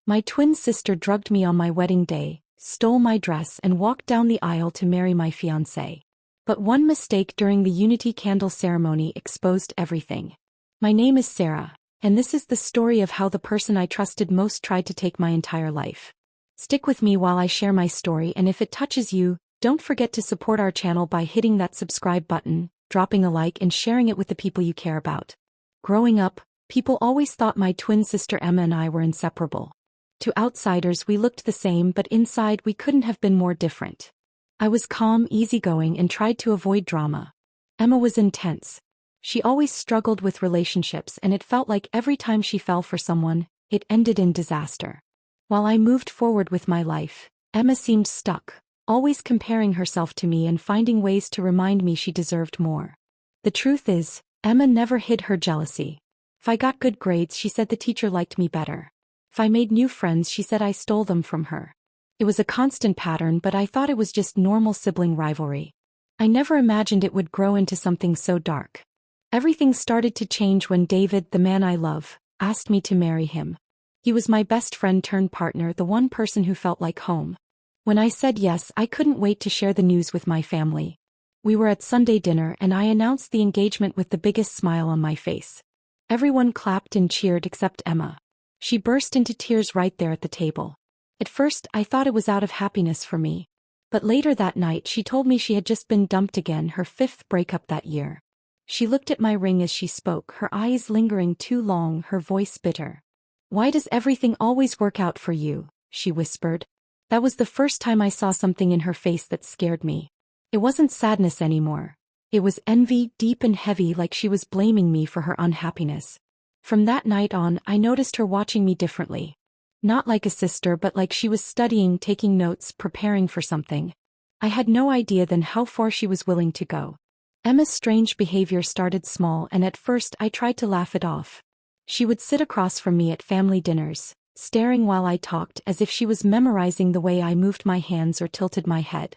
My twin sister drugged me on my wedding day, stole my dress and walked down the aisle to marry my fiancé. But one mistake during the Unity Candle ceremony exposed everything. My name is Sarah, and this is the story of how the person I trusted most tried to take my entire life. Stick with me while I share my story, and if it touches you, don't forget to support our channel by hitting that subscribe button, dropping a like and sharing it with the people you care about. Growing up, people always thought my twin sister Emma and I were inseparable. To outsiders we looked the same, but inside we couldn't have been more different. I was calm, easygoing and tried to avoid drama. Emma was intense. She always struggled with relationships, and it felt like every time she fell for someone, it ended in disaster. While I moved forward with my life, Emma seemed stuck, always comparing herself to me and finding ways to remind me she deserved more. The truth is, Emma never hid her jealousy. If I got good grades, she said the teacher liked me better. If I made new friends, she said I stole them from her. It was a constant pattern, but I thought it was just normal sibling rivalry. I never imagined it would grow into something so dark. Everything started to change when David, the man I love, asked me to marry him. He was my best friend turned partner, the one person who felt like home. When I said yes, I couldn't wait to share the news with my family. We were at Sunday dinner and I announced the engagement with the biggest smile on my face. Everyone clapped and cheered except Emma. She burst into tears right there at the table. At first, I thought it was out of happiness for me. But later that night she told me she had just been dumped again, her 5th breakup that year. She looked at my ring as she spoke, her eyes lingering too long, her voice bitter. "Why does everything always work out for you?" she whispered. That was the first time I saw something in her face that scared me. It wasn't sadness anymore. It was envy, deep and heavy, like she was blaming me for her unhappiness. From that night on, I noticed her watching me differently. Not like a sister, but like she was studying, taking notes, preparing for something. I had no idea then how far she was willing to go. Emma's strange behavior started small, and at first I tried to laugh it off. She would sit across from me at family dinners, staring while I talked as if she was memorizing the way I moved my hands or tilted my head.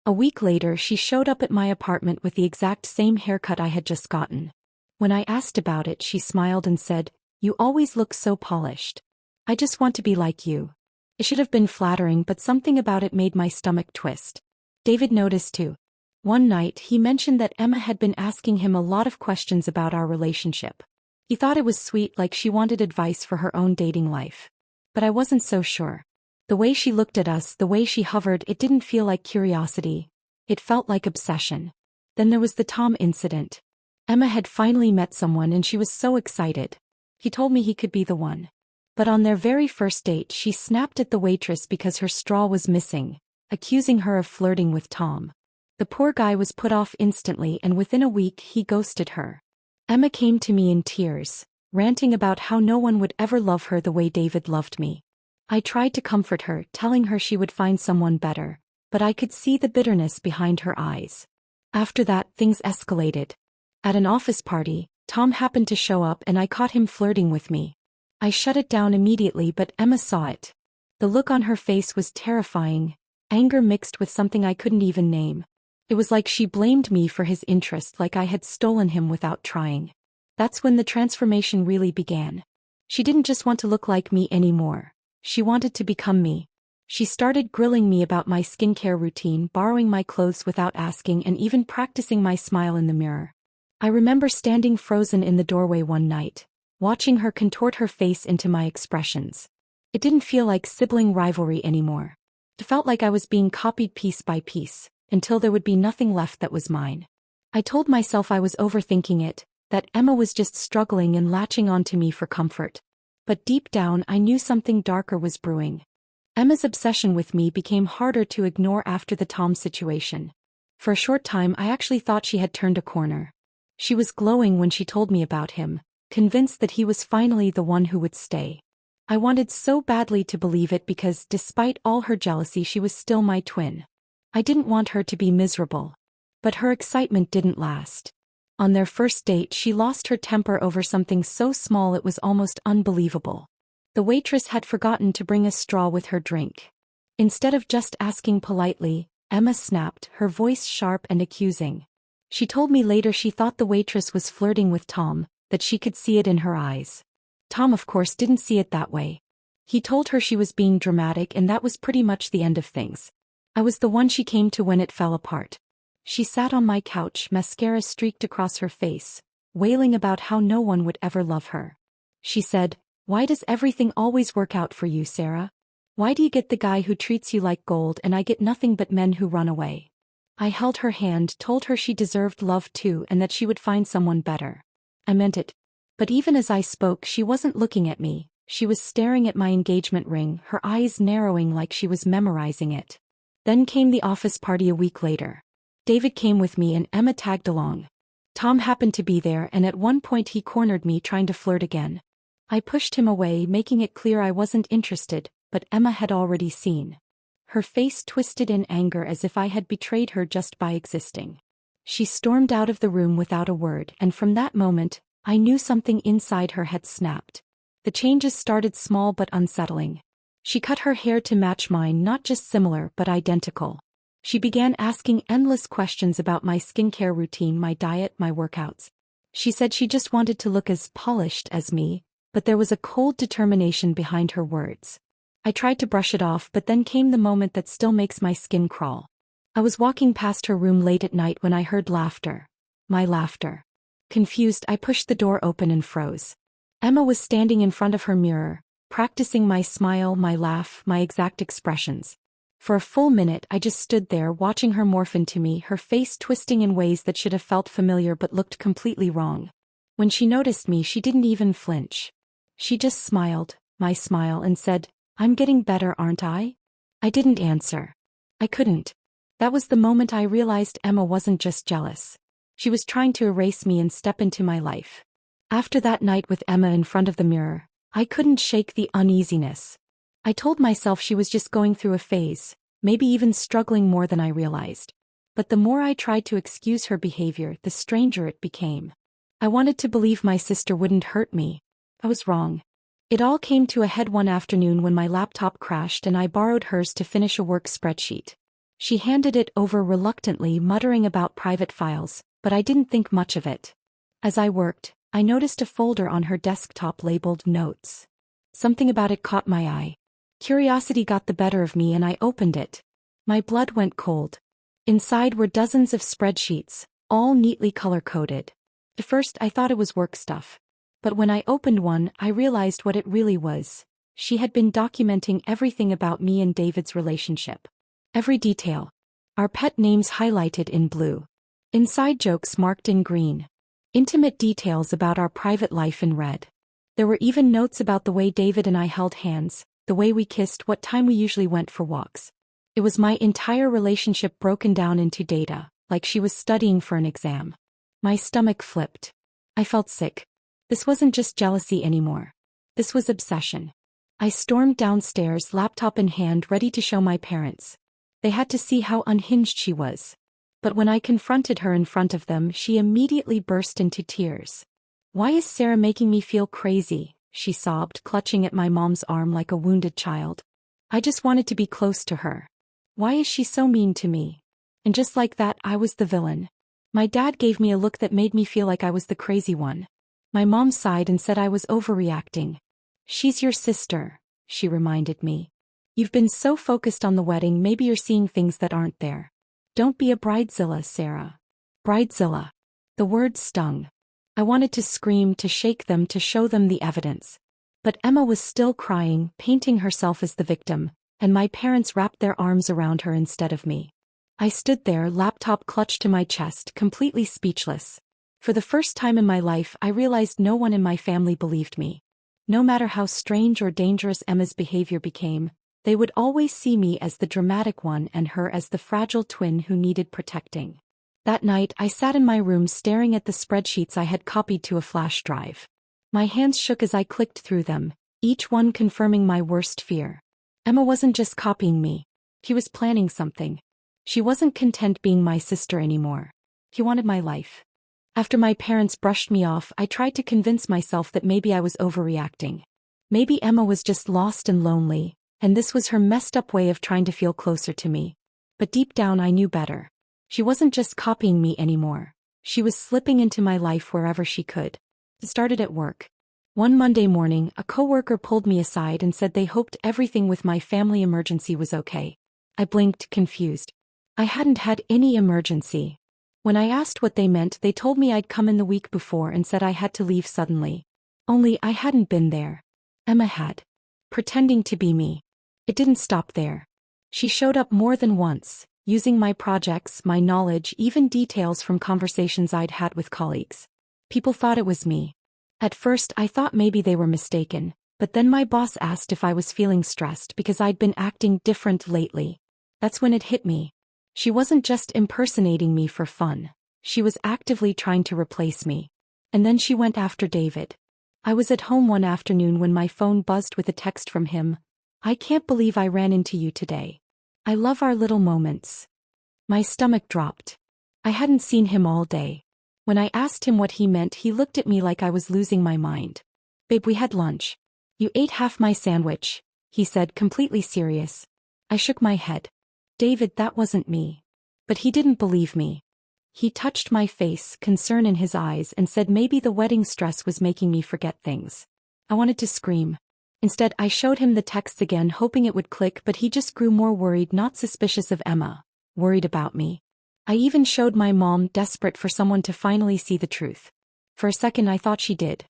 A week later she showed up at my apartment with the exact same haircut I had just gotten. When I asked about it, she smiled and said, "You always look so polished. I just want to be like you." It should have been flattering, but something about it made my stomach twist. David noticed too. One night he mentioned that Emma had been asking him a lot of questions about our relationship. He thought it was sweet, like she wanted advice for her own dating life. But I wasn't so sure. The way she looked at us, the way she hovered, it didn't feel like curiosity. It felt like obsession. Then there was the Tom incident. Emma had finally met someone and she was so excited. He told me he could be the one. But on their very first date she snapped at the waitress because her straw was missing, accusing her of flirting with Tom. The poor guy was put off instantly, and within a week he ghosted her. Emma came to me in tears, ranting about how no one would ever love her the way David loved me. I tried to comfort her, telling her she would find someone better, but I could see the bitterness behind her eyes. After that, things escalated. At an office party, Tom happened to show up and I caught him flirting with me. I shut it down immediately, but Emma saw it. The look on her face was terrifying, anger mixed with something I couldn't even name. It was like she blamed me for his interest, like I had stolen him without trying. That's when the transformation really began. She didn't just want to look like me anymore. She wanted to become me. She started grilling me about my skincare routine, borrowing my clothes without asking, and even practicing my smile in the mirror. I remember standing frozen in the doorway one night, watching her contort her face into my expressions. It didn't feel like sibling rivalry anymore. It felt like I was being copied piece by piece, until there would be nothing left that was mine. I told myself I was overthinking it, that Emma was just struggling and latching onto me for comfort. But deep down I knew something darker was brewing. Emma's obsession with me became harder to ignore after the Tom situation. For a short time I actually thought she had turned a corner. She was glowing when she told me about him, convinced that he was finally the one who would stay. I wanted so badly to believe it because, despite all her jealousy, she was still my twin. I didn't want her to be miserable. But her excitement didn't last. On their first date she lost her temper over something so small it was almost unbelievable. The waitress had forgotten to bring a straw with her drink. Instead of just asking politely, Emma snapped, her voice sharp and accusing. She told me later she thought the waitress was flirting with Tom, that she could see it in her eyes. Tom of course didn't see it that way. He told her she was being dramatic and that was pretty much the end of things. I was the one she came to when it fell apart. She sat on my couch, mascara streaked across her face, wailing about how no one would ever love her. She said, "Why does everything always work out for you, Sarah? Why do you get the guy who treats you like gold and I get nothing but men who run away?" I held her hand, told her she deserved love too and that she would find someone better. I meant it. But even as I spoke, she wasn't looking at me. She was staring at my engagement ring, her eyes narrowing like she was memorizing it. Then came the office party a week later. David came with me and Emma tagged along. Tom happened to be there and at one point he cornered me trying to flirt again. I pushed him away, making it clear I wasn't interested, but Emma had already seen. Her face twisted in anger as if I had betrayed her just by existing. She stormed out of the room without a word, and from that moment, I knew something inside her had snapped. The changes started small but unsettling. She cut her hair to match mine, not just similar but identical. She began asking endless questions about my skincare routine, my diet, my workouts. She said she just wanted to look as polished as me, but there was a cold determination behind her words. I tried to brush it off, but then came the moment that still makes my skin crawl. I was walking past her room late at night when I heard laughter. My laughter. Confused, I pushed the door open and froze. Emma was standing in front of her mirror, practicing my smile, my laugh, my exact expressions. For a full minute I just stood there watching her morph into me, her face twisting in ways that should have felt familiar but looked completely wrong. When she noticed me, she didn't even flinch. She just smiled, my smile, and said, "I'm getting better, aren't I?" I didn't answer. I couldn't. That was the moment I realized Emma wasn't just jealous. She was trying to erase me and step into my life. After that night with Emma in front of the mirror, I couldn't shake the uneasiness. I told myself she was just going through a phase, maybe even struggling more than I realized. But the more I tried to excuse her behavior, the stranger it became. I wanted to believe my sister wouldn't hurt me. I was wrong. It all came to a head one afternoon when my laptop crashed and I borrowed hers to finish a work spreadsheet. She handed it over reluctantly, muttering about private files, but I didn't think much of it. As I worked, I noticed a folder on her desktop labeled Notes. Something about it caught my eye. Curiosity got the better of me and I opened it. My blood went cold. Inside were dozens of spreadsheets, all neatly color-coded. At first I thought it was work stuff. But when I opened one, I realized what it really was. She had been documenting everything about me and David's relationship. Every detail. Our pet names highlighted in blue. Inside jokes marked in green. Intimate details about our private life in red. There were even notes about the way David and I held hands, the way we kissed, what time we usually went for walks. It was my entire relationship broken down into data, like she was studying for an exam. My stomach flipped. I felt sick. This wasn't just jealousy anymore. This was obsession. I stormed downstairs, laptop in hand, ready to show my parents. They had to see how unhinged she was. But when I confronted her in front of them, she immediately burst into tears. "Why is Sarah making me feel crazy?" she sobbed, clutching at my mom's arm like a wounded child. "I just wanted to be close to her. Why is she so mean to me?" And just like that, I was the villain. My dad gave me a look that made me feel like I was the crazy one. My mom sighed and said I was overreacting. "She's your sister," she reminded me. "You've been so focused on the wedding, maybe you're seeing things that aren't there. Don't be a bridezilla, Sarah." Bridezilla. The word stung. I wanted to scream, to shake them, to show them the evidence. But Emma was still crying, painting herself as the victim, and my parents wrapped their arms around her instead of me. I stood there, laptop clutched to my chest, completely speechless. For the first time in my life, I realized no one in my family believed me. No matter how strange or dangerous Emma's behavior became, they would always see me as the dramatic one and her as the fragile twin who needed protecting. That night, I sat in my room staring at the spreadsheets I had copied to a flash drive. My hands shook as I clicked through them, each one confirming my worst fear. Emma wasn't just copying me. She was planning something. She wasn't content being my sister anymore. She wanted my life. After my parents brushed me off, I tried to convince myself that maybe I was overreacting. Maybe Emma was just lost and lonely, and this was her messed up way of trying to feel closer to me. But deep down I knew better. She wasn't just copying me anymore. She was slipping into my life wherever she could. It started at work. One Monday morning, a coworker pulled me aside and said they hoped everything with my family emergency was okay. I blinked, confused. I hadn't had any emergency. When I asked what they meant, they told me I'd come in the week before and said I had to leave suddenly. Only I hadn't been there. Emma had. Pretending to be me. It didn't stop there. She showed up more than once, using my projects, my knowledge, even details from conversations I'd had with colleagues. People thought it was me. At first I thought maybe they were mistaken, but then my boss asked if I was feeling stressed because I'd been acting different lately. That's when it hit me. She wasn't just impersonating me for fun. She was actively trying to replace me. And then she went after David. I was at home one afternoon when my phone buzzed with a text from him. "I can't believe I ran into you today. I love our little moments." My stomach dropped. I hadn't seen him all day. When I asked him what he meant, he looked at me like I was losing my mind. "Babe, we had lunch. You ate half my sandwich," he said, completely serious. I shook my head. "David, that wasn't me." But he didn't believe me. He touched my face, concern in his eyes, and said maybe the wedding stress was making me forget things. I wanted to scream. Instead, I showed him the texts again, hoping it would click, but he just grew more worried, not suspicious of Emma, worried about me. I even showed my mom, desperate for someone to finally see the truth. For a second I thought she did.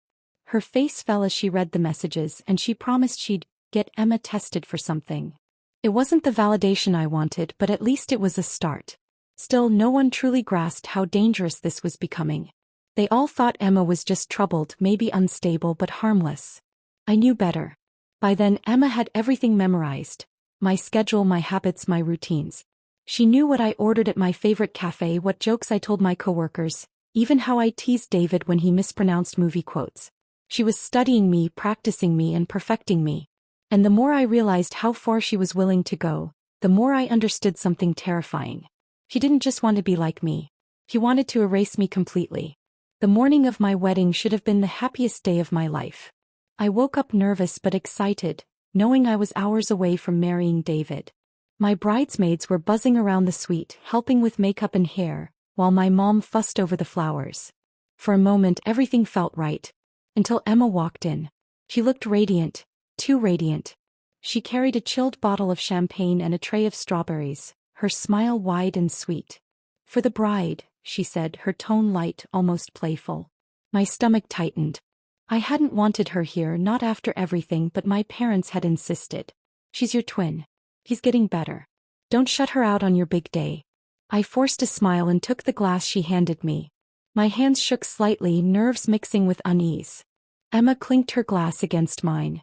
Her face fell as she read the messages, and she promised she'd get Emma tested for something. It wasn't the validation I wanted, but at least it was a start. Still, no one truly grasped how dangerous this was becoming. They all thought Emma was just troubled, maybe unstable, but harmless. I knew better. By then, Emma had everything memorized. My schedule, my habits, my routines. She knew what I ordered at my favorite cafe, what jokes I told my coworkers, even how I teased David when he mispronounced movie quotes. She was studying me, practicing me, and perfecting me. And the more I realized how far she was willing to go, the more I understood something terrifying. She didn't just want to be like me. She wanted to erase me completely. The morning of my wedding should have been the happiest day of my life. I woke up nervous but excited, knowing I was hours away from marrying David. My bridesmaids were buzzing around the suite, helping with makeup and hair, while my mom fussed over the flowers. For a moment everything felt right. Until Emma walked in. She looked radiant, too radiant. She carried a chilled bottle of champagne and a tray of strawberries, her smile wide and sweet. "For the bride," she said, her tone light, almost playful. My stomach tightened. I hadn't wanted her here, not after everything, but my parents had insisted. "She's your twin. He's getting better. Don't shut her out on your big day." I forced a smile and took the glass she handed me. My hands shook slightly, nerves mixing with unease. Emma clinked her glass against mine.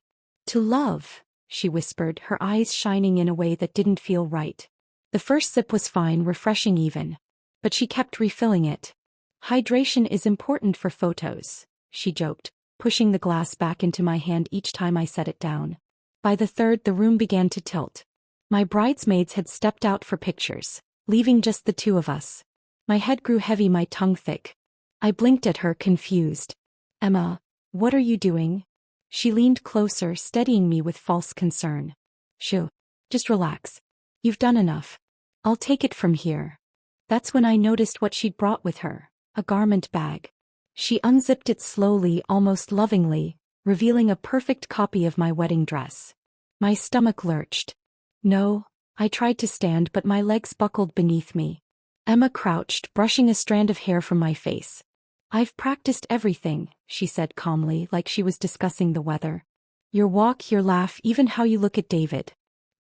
"To love," she whispered, her eyes shining in a way that didn't feel right. The first sip was fine, refreshing even. But she kept refilling it. "Hydration is important for photos," she joked, pushing the glass back into my hand each time I set it down. By the third, the room began to tilt. My bridesmaids had stepped out for pictures, leaving just the two of us. My head grew heavy, my tongue thick. I blinked at her, confused. "Emma, what are you doing?" She leaned closer, steadying me with false concern. "Shoo. Just relax. You've done enough. I'll take it from here." That's when I noticed what she'd brought with her, a garment bag. She unzipped it slowly, almost lovingly, revealing a perfect copy of my wedding dress. My stomach lurched. "No." I tried to stand, but my legs buckled beneath me. Emma crouched, brushing a strand of hair from my face. "I've practiced everything," she said calmly, like she was discussing the weather. "Your walk, your laugh, even how you look at David.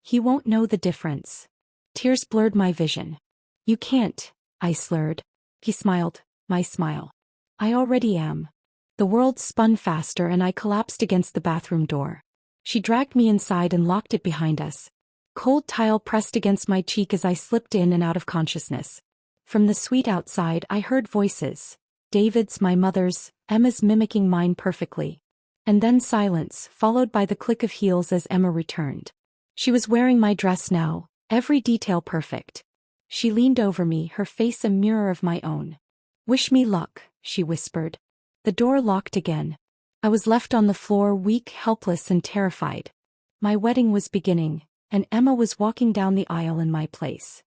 He won't know the difference." Tears blurred my vision. "You can't," I slurred. He smiled, my smile. "I already am." The world spun faster and I collapsed against the bathroom door. She dragged me inside and locked it behind us. Cold tile pressed against my cheek as I slipped in and out of consciousness. From the suite outside I heard voices. David's, my mother's, Emma's, mimicking mine perfectly. And then silence, followed by the click of heels as Emma returned. She was wearing my dress now, every detail perfect. She leaned over me, her face a mirror of my own. "Wish me luck," she whispered. The door locked again. I was left on the floor, weak, helpless, and terrified. My wedding was beginning, and Emma was walking down the aisle in my place.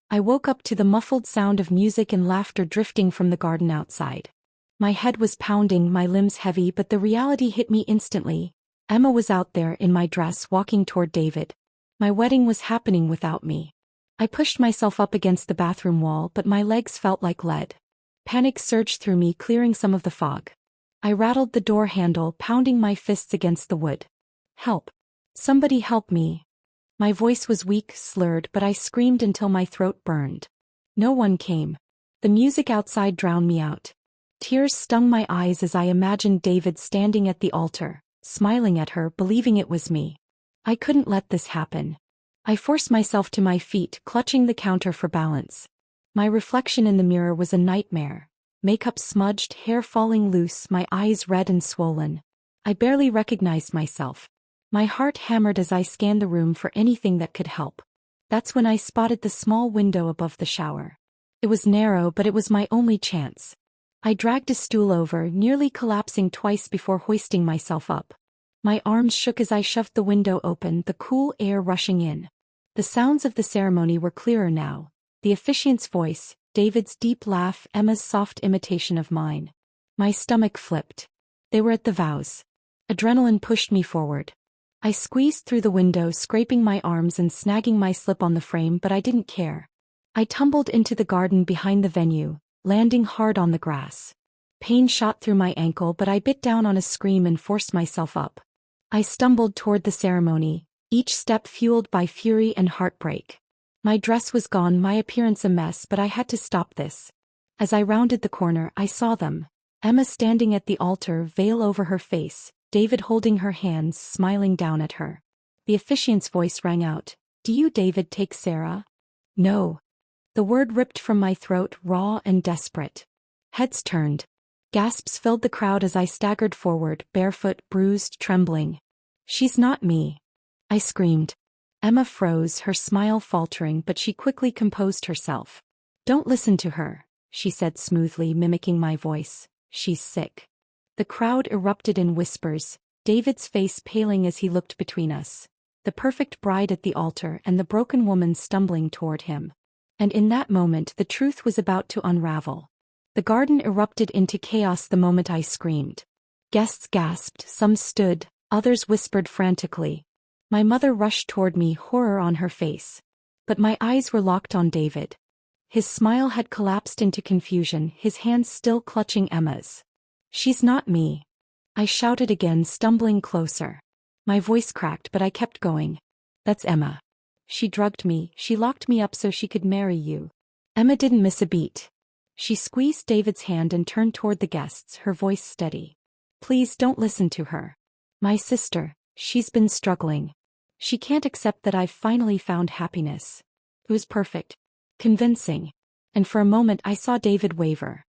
I woke up to the muffled sound of music and laughter drifting from the garden outside. My head was pounding, my limbs heavy, but the reality hit me instantly. Emma was out there in my dress walking toward David. My wedding was happening without me. I pushed myself up against the bathroom wall, but my legs felt like lead. Panic surged through me, clearing some of the fog. I rattled the door handle, pounding my fists against the wood. Help! Somebody help me! My voice was weak, slurred, but I screamed until my throat burned. No one came. The music outside drowned me out. Tears stung my eyes as I imagined David standing at the altar, smiling at her, believing it was me. I couldn't let this happen. I forced myself to my feet, clutching the counter for balance. My reflection in the mirror was a nightmare. Makeup smudged, hair falling loose, my eyes red and swollen. I barely recognized myself. My heart hammered as I scanned the room for anything that could help. That's when I spotted the small window above the shower. It was narrow, but it was my only chance. I dragged a stool over, nearly collapsing twice before hoisting myself up. My arms shook as I shoved the window open, the cool air rushing in. The sounds of the ceremony were clearer now. The officiant's voice, David's deep laugh, Emma's soft imitation of mine. My stomach flipped. They were at the vows. Adrenaline pushed me forward. I squeezed through the window, scraping my arms and snagging my slip on the frame, but I didn't care. I tumbled into the garden behind the venue, landing hard on the grass. Pain shot through my ankle, but I bit down on a scream and forced myself up. I stumbled toward the ceremony, each step fueled by fury and heartbreak. My dress was gone, my appearance a mess, but I had to stop this. As I rounded the corner, I saw them. Emma standing at the altar, veil over her face, David holding her hands, smiling down at her. The officiant's voice rang out, "Do you, David, take Sarah?" "No." The word ripped from my throat, raw and desperate. Heads turned. Gasps filled the crowd as I staggered forward, barefoot, bruised, trembling. "She's not me!" I screamed. Emma froze, her smile faltering, but she quickly composed herself. "Don't listen to her," she said smoothly, mimicking my voice. "She's sick." The crowd erupted in whispers, David's face paling as he looked between us. The perfect bride at the altar and the broken woman stumbling toward him. And in that moment the truth was about to unravel. The garden erupted into chaos the moment I screamed. Guests gasped, some stood, others whispered frantically. My mother rushed toward me, horror on her face. But my eyes were locked on David. His smile had collapsed into confusion, his hands still clutching Emma's. "She's not me." I shouted again, stumbling closer. My voice cracked, but I kept going. "That's Emma. She drugged me, she locked me up so she could marry you." Emma didn't miss a beat. She squeezed David's hand and turned toward the guests, her voice steady. "Please don't listen to her. My sister, she's been struggling. She can't accept that I've finally found happiness." It was perfect. Convincing. And for a moment I saw David waver.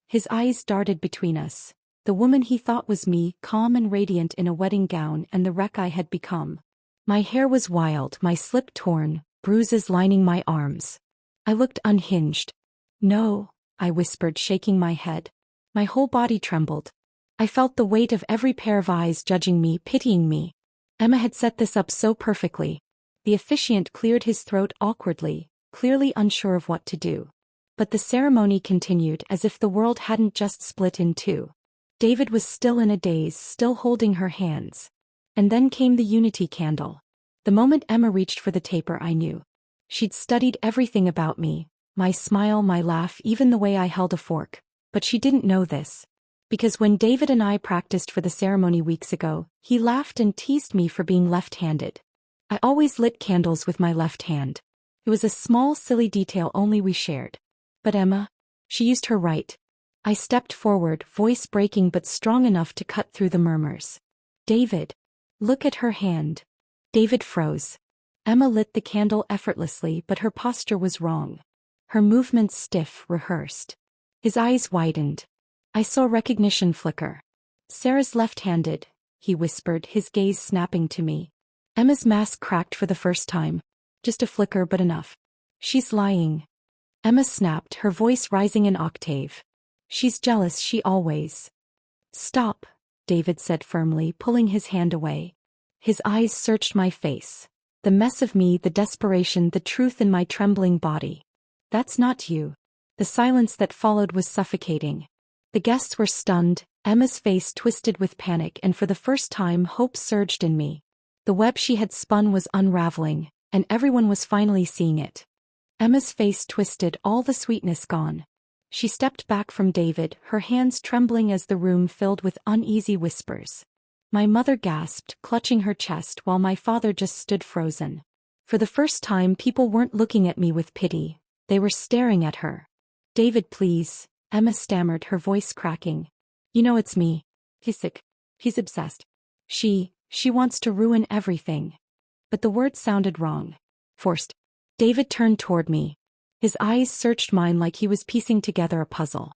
His eyes darted between us. The woman he thought was me, calm and radiant in a wedding gown, and the wreck I had become. My hair was wild, my slip torn, bruises lining my arms. I looked unhinged. "No," I whispered, shaking my head. My whole body trembled. I felt the weight of every pair of eyes judging me, pitying me. Emma had set this up so perfectly. The officiant cleared his throat awkwardly, clearly unsure of what to do. But the ceremony continued as if the world hadn't just split in two. David was still in a daze, still holding her hands. And then came the unity candle. The moment Emma reached for the taper, I knew. She'd studied everything about me, my smile, my laugh, even the way I held a fork. But she didn't know this. Because when David and I practiced for the ceremony weeks ago, he laughed and teased me for being left-handed. I always lit candles with my left hand. It was a small, silly detail only we shared. But Emma? She used her right. I stepped forward, voice breaking but strong enough to cut through the murmurs. "David. Look at her hand." David froze. Emma lit the candle effortlessly, but her posture was wrong. Her movements stiff, rehearsed. His eyes widened. I saw recognition flicker. "Sarah's left-handed," he whispered, his gaze snapping to me. Emma's mask cracked for the first time. Just a flicker, but enough. "She's lying." Emma snapped, her voice rising an octave. "She's jealous, she always." "Stop," David said firmly, pulling his hand away. His eyes searched my face. The mess of me, the desperation, the truth in my trembling body. "That's not you." The silence that followed was suffocating. The guests were stunned, Emma's face twisted with panic, and for the first time hope surged in me. The web she had spun was unraveling, and everyone was finally seeing it. Emma's face twisted, all the sweetness gone. She stepped back from David, her hands trembling as the room filled with uneasy whispers. My mother gasped, clutching her chest, while my father just stood frozen. For the first time, people weren't looking at me with pity. They were staring at her. "David, please," Emma stammered, her voice cracking. "You know it's me. He's sick. He's obsessed. She wants to ruin everything." But the words sounded wrong. Forced. David turned toward me. His eyes searched mine like he was piecing together a puzzle.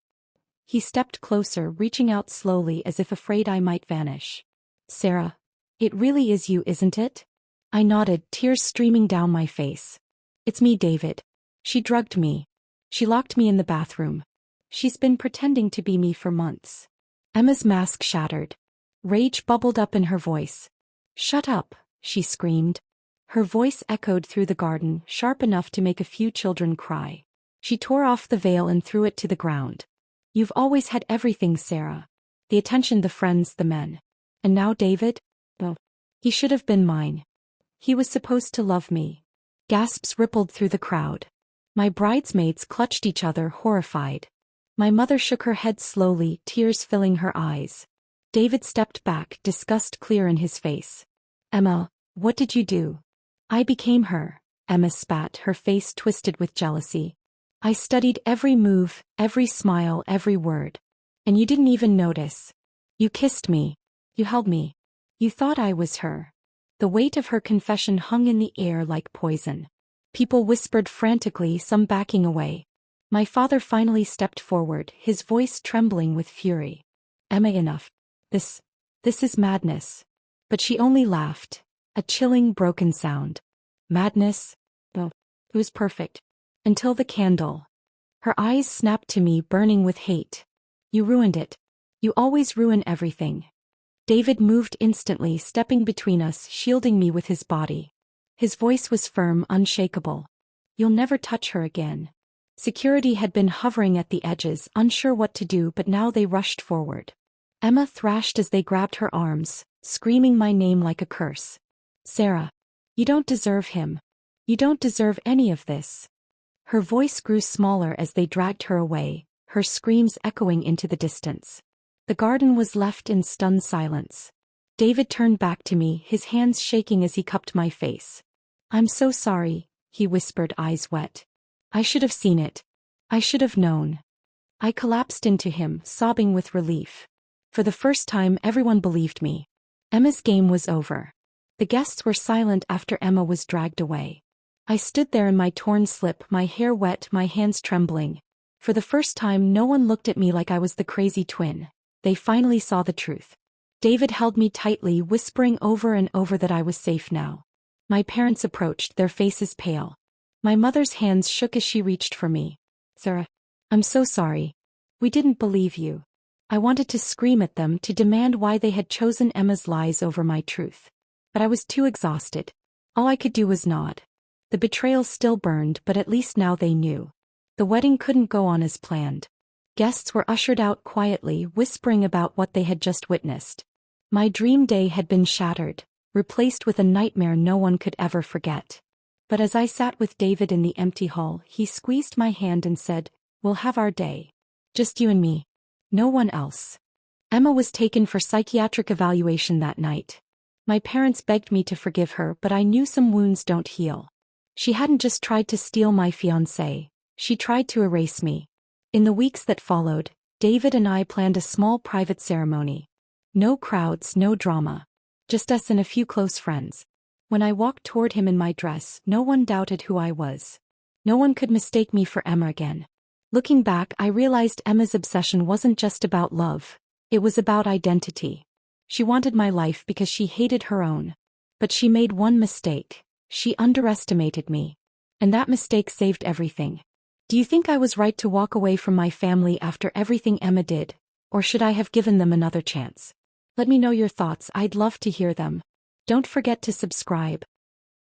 He stepped closer, reaching out slowly as if afraid I might vanish. "Sarah, it really is you, isn't it?" I nodded, tears streaming down my face. "It's me, David. She drugged me. She locked me in the bathroom. She's been pretending to be me for months." Emma's mask shattered. Rage bubbled up in her voice. "Shut up," she screamed. Her voice echoed through the garden, sharp enough to make a few children cry. She tore off the veil and threw it to the ground. "You've always had everything, Sarah. The attention, the friends, the men. And now David? Well, he should have been mine. He was supposed to love me." Gasps rippled through the crowd. My bridesmaids clutched each other, horrified. My mother shook her head slowly, tears filling her eyes. David stepped back, disgust clear in his face. "Emma, what did you do?" "I became her," Emma spat, her face twisted with jealousy. "I studied every move, every smile, every word. And you didn't even notice. You kissed me. You held me. You thought I was her." The weight of her confession hung in the air like poison. People whispered frantically, some backing away. My father finally stepped forward, his voice trembling with fury. "Emma, enough. This is madness." But she only laughed. A chilling, broken sound. "Madness? Oh, it was perfect. Until the candle." Her eyes snapped to me, burning with hate. "You ruined it. You always ruin everything." David moved instantly, stepping between us, shielding me with his body. His voice was firm, unshakable. "You'll never touch her again." Security had been hovering at the edges, unsure what to do, but now they rushed forward. Emma thrashed as they grabbed her arms, screaming my name like a curse. "Sarah, you don't deserve him. You don't deserve any of this." Her voice grew smaller as they dragged her away, her screams echoing into the distance. The garden was left in stunned silence. David turned back to me, his hands shaking as he cupped my face. "I'm so sorry," he whispered, eyes wet. "I should have seen it. I should have known." I collapsed into him, sobbing with relief. For the first time, everyone believed me. Emma's game was over. The guests were silent after Emma was dragged away. I stood there in my torn slip, my hair wet, my hands trembling. For the first time, no one looked at me like I was the crazy twin. They finally saw the truth. David held me tightly, whispering over and over that I was safe now. My parents approached, their faces pale. My mother's hands shook as she reached for me. "Sarah, I'm so sorry. We didn't believe you." I wanted to scream at them, to demand why they had chosen Emma's lies over my truth. But I was too exhausted. All I could do was nod. The betrayal still burned, but at least now they knew. The wedding couldn't go on as planned. Guests were ushered out quietly, whispering about what they had just witnessed. My dream day had been shattered, replaced with a nightmare no one could ever forget. But as I sat with David in the empty hall, he squeezed my hand and said, "We'll have our day. Just you and me. No one else." Emma was taken for psychiatric evaluation that night. My parents begged me to forgive her, but I knew some wounds don't heal. She hadn't just tried to steal my fiancé, she tried to erase me. In the weeks that followed, David and I planned a small private ceremony. No crowds, no drama. Just us and a few close friends. When I walked toward him in my dress, no one doubted who I was. No one could mistake me for Emma again. Looking back, I realized Emma's obsession wasn't just about love. It was about identity. She wanted my life because she hated her own. But she made one mistake. She underestimated me. And that mistake saved everything. Do you think I was right to walk away from my family after everything Emma did? Or should I have given them another chance? Let me know your thoughts, I'd love to hear them. Don't forget to subscribe.